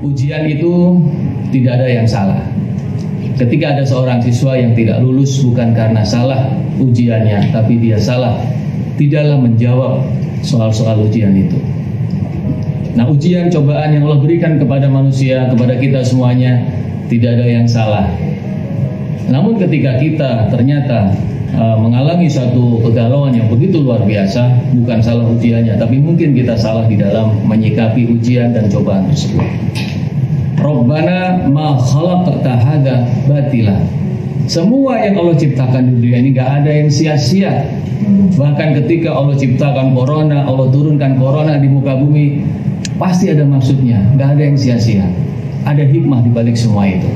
Ujian itu tidak ada yang salah. Ketika ada seorang siswa yang tidak lulus bukan karena salah ujiannya, tapi dia salah di dalam menjawab soal-soal ujian itu. Nah, ujian cobaan yang Allah berikan kepada manusia, kepada kita semuanya, tidak ada yang salah. Namun ketika kita ternyata mengalami satu kegalauan yang begitu luar biasa, bukan salah ujiannya, tapi mungkin kita salah di dalam menyikapi ujian dan cobaan tersebut. Rabbana ma khalaqta hadza batila. Semua yang Allah ciptakan di dunia ini gak ada yang sia-sia. Bahkan ketika Allah ciptakan corona, Allah turunkan corona di muka bumi, pasti ada maksudnya, gak ada yang sia-sia. Ada hikmah di balik semua itu.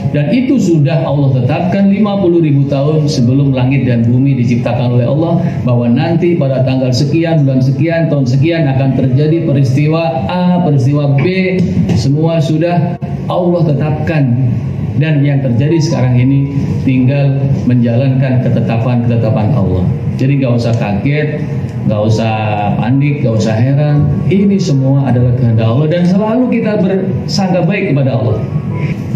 Dan itu sudah Allah tetapkan 50.000 tahun sebelum langit dan bumi diciptakan oleh Allah, bahwa nanti pada tanggal sekian, bulan sekian, tahun sekian akan terjadi peristiwa A, peristiwa B. Semua sudah Allah tetapkan. Dan yang terjadi sekarang ini tinggal menjalankan ketetapan-ketetapan Allah. Jadi gak usah kaget, gak usah panik, gak usah heran. Ini semua adalah kehendak Allah, dan selalu kita bersangka baik kepada Allah.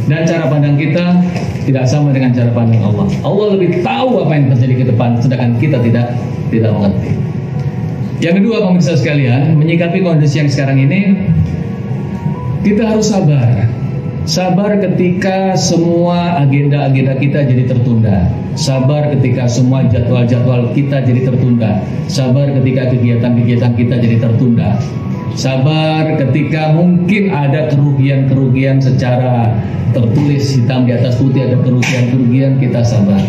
Dan cara pandang kita tidak sama dengan cara pandang Allah. Allah lebih tahu apa yang terjadi ke depan, sedangkan kita tidak mengerti. Yang kedua, pemirsa sekalian, menyikapi kondisi yang sekarang ini, kita harus sabar. Sabar ketika semua agenda-agenda kita jadi tertunda. Sabar ketika semua jadwal-jadwal kita jadi tertunda. Sabar ketika kegiatan-kegiatan kita jadi tertunda. Sabar ketika mungkin ada kerugian-kerugian secara tertulis hitam di atas putih, ada kerugian-kerugian, kita sabar.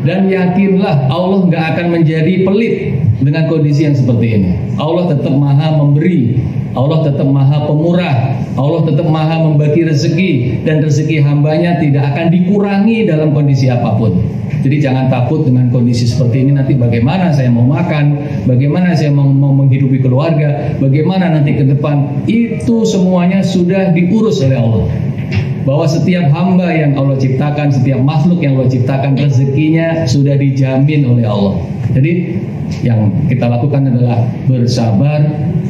Dan yakinlah Allah nggak akan menjadi pelit dengan kondisi yang seperti ini. Allah tetap maha memberi, Allah tetap maha pemurah, Allah tetap maha membagi rezeki, dan rezeki hambanya tidak akan dikurangi dalam kondisi apapun. Jadi jangan takut dengan kondisi seperti ini. Nanti bagaimana saya mau makan, bagaimana saya mau menghidupi keluarga, bagaimana nanti ke depan, itu semuanya sudah diurus oleh Allah. Bahwa setiap hamba yang Allah ciptakan, setiap makhluk yang Allah ciptakan, rezekinya sudah dijamin oleh Allah. Jadi yang kita lakukan adalah bersabar,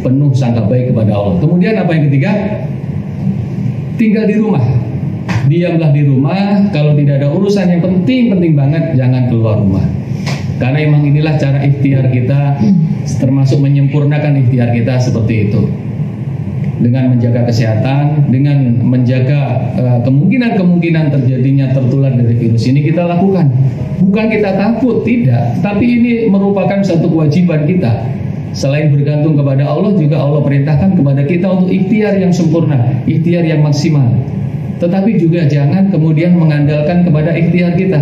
penuh sangka baik kepada Allah. Kemudian apa yang ketiga? Tinggal di rumah. Diamlah di rumah. Kalau tidak ada urusan yang penting banget, jangan keluar rumah. Karena memang inilah cara ikhtiar kita, termasuk menyempurnakan ikhtiar kita seperti itu. Dengan menjaga kesehatan, dengan menjaga kemungkinan terjadinya tertular dari virus ini, kita lakukan. Bukan kita takut, tidak, tapi ini merupakan satu kewajiban kita. Selain bergantung kepada Allah, juga Allah perintahkan kepada kita untuk ikhtiar yang sempurna, ikhtiar yang maksimal. Tetapi juga jangan kemudian mengandalkan kepada ikhtiar kita.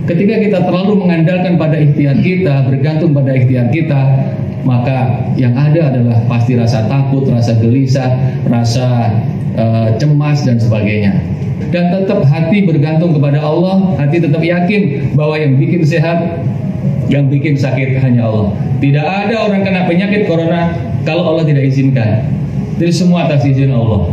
Ketika kita terlalu mengandalkan pada ikhtiar kita, bergantung pada ikhtiar kita, maka yang ada adalah pasti rasa takut, rasa gelisah, rasa cemas dan sebagainya. Dan tetap hati bergantung kepada Allah, hati tetap yakin bahwa yang bikin sehat, yang bikin sakit hanya Allah. Tidak ada orang kena penyakit corona kalau Allah tidak izinkan. Jadi semua atas izin Allah.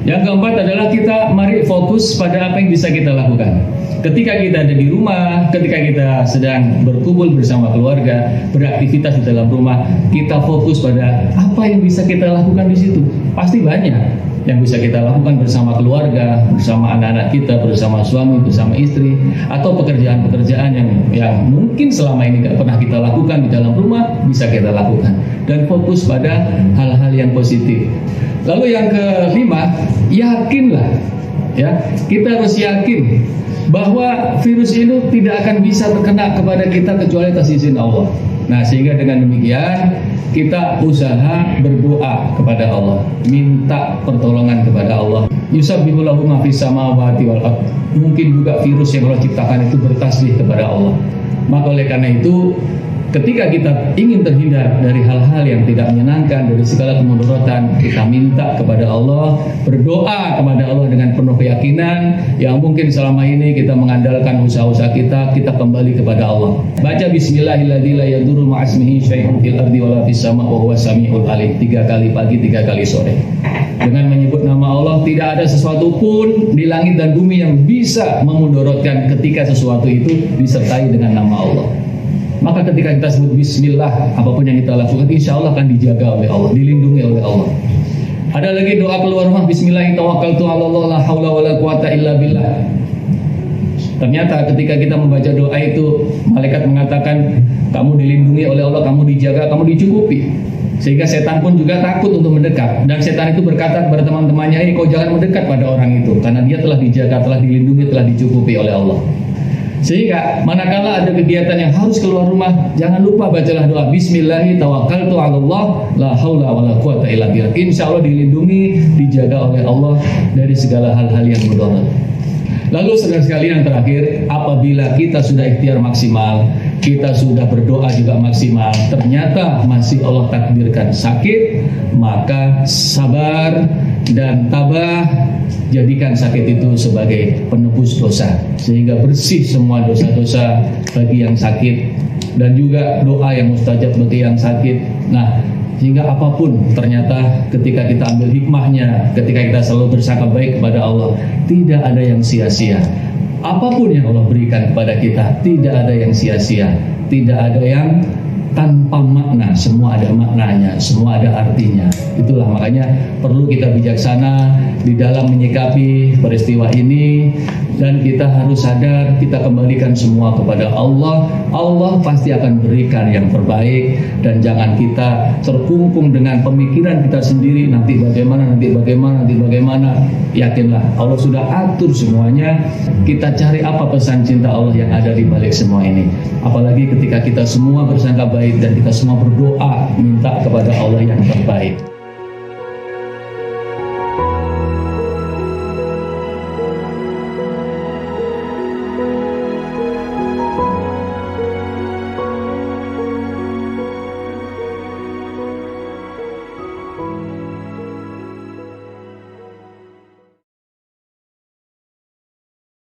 Yang keempat adalah kita mari fokus pada apa yang bisa kita lakukan. Ketika kita ada di rumah, ketika kita sedang berkumpul bersama keluarga, beraktivitas di dalam rumah, kita fokus pada apa yang bisa kita lakukan di situ. Pasti banyak yang bisa kita lakukan bersama keluarga, bersama anak-anak kita, bersama suami, bersama istri, atau pekerjaan-pekerjaan yang mungkin selama ini tidak pernah kita lakukan di dalam rumah, bisa kita lakukan. Dan fokus pada hal-hal yang positif. Lalu yang kelima, yakinlah, ya, kita harus yakin bahwa virus ini tidak akan bisa terkena kepada kita kecuali atas izin Allah. Nah, sehingga dengan demikian kita usaha berdoa kepada Allah, minta pertolongan kepada Allah. Yusabbihu lahu ma fis samawati wal ardh. Mungkin juga virus yang Allah ciptakan itu bertasbih kepada Allah. Maka oleh karena itu, ketika kita ingin terhindar dari hal-hal yang tidak menyenangkan, dari segala kemudaratan, kita minta kepada Allah, berdoa kepada Allah dengan penuh keyakinan. Yang mungkin selama ini kita mengandalkan usaha-usaha kita kembali kepada Allah. Baca bismillahirrahmanirrahim, la yadurru ma'asmihi syai'un fil ardi wala fis sama' wa huwas samiul alim, 3 kali pagi, 3 kali sore. Dengan menyebut nama Allah, tidak ada sesuatu pun di langit dan bumi yang bisa memudaratkan ketika sesuatu itu disertai dengan nama Allah. Maka ketika kita sebut bismillah, apapun yang kita lakukan insya Allah akan dijaga oleh Allah, dilindungi oleh Allah. Ada lagi doa keluar rumah, Bismillahirrahmanirrahim, la haula wala quwata illa billah. Ternyata ketika kita membaca doa itu, malaikat mengatakan kamu dilindungi oleh Allah, kamu dijaga, kamu dicukupi. Sehingga setan pun juga takut untuk mendekat. Dan setan itu berkata kepada teman-temannya, kau jangan mendekat pada orang itu, karena dia telah dijaga, telah dilindungi, telah dicukupi oleh Allah. Sehingga manakala ada kegiatan yang harus keluar rumah, jangan lupa bacalah doa Bismillahi tawakkaltu 'alallah la haula wala quwata illa billah. Insyaallah dilindungi, dijaga oleh Allah dari segala hal-hal yang mudarat. Lalu saudara sekalian, terakhir, apabila kita sudah ikhtiar maksimal, kita sudah berdoa juga maksimal, ternyata masih Allah takdirkan sakit, maka sabar dan tabah, jadikan sakit itu sebagai penebus dosa, sehingga bersih semua dosa-dosa bagi yang sakit, dan juga doa yang mustajab bagi yang sakit. Nah, sehingga apapun ternyata ketika kita ambil hikmahnya, ketika kita selalu bersangka baik kepada Allah, tidak ada yang sia-sia. Apapun yang Allah berikan kepada kita, tidak ada yang sia-sia, tidak ada yang tanpa makna, semua ada maknanya, semua ada artinya. Itulah makanya perlu kita bijaksana di dalam menyikapi peristiwa ini, dan kita harus sadar kita kembalikan semua kepada Allah. Allah pasti akan berikan yang terbaik, dan jangan kita terkungkung dengan pemikiran kita sendiri, nanti bagaimana. Yakinlah Allah sudah atur semuanya. Kita cari apa pesan cinta Allah yang ada di balik semua ini. Apalagi ketika kita semua bersangka baik dan kita semua berdoa minta kepada Allah yang terbaik.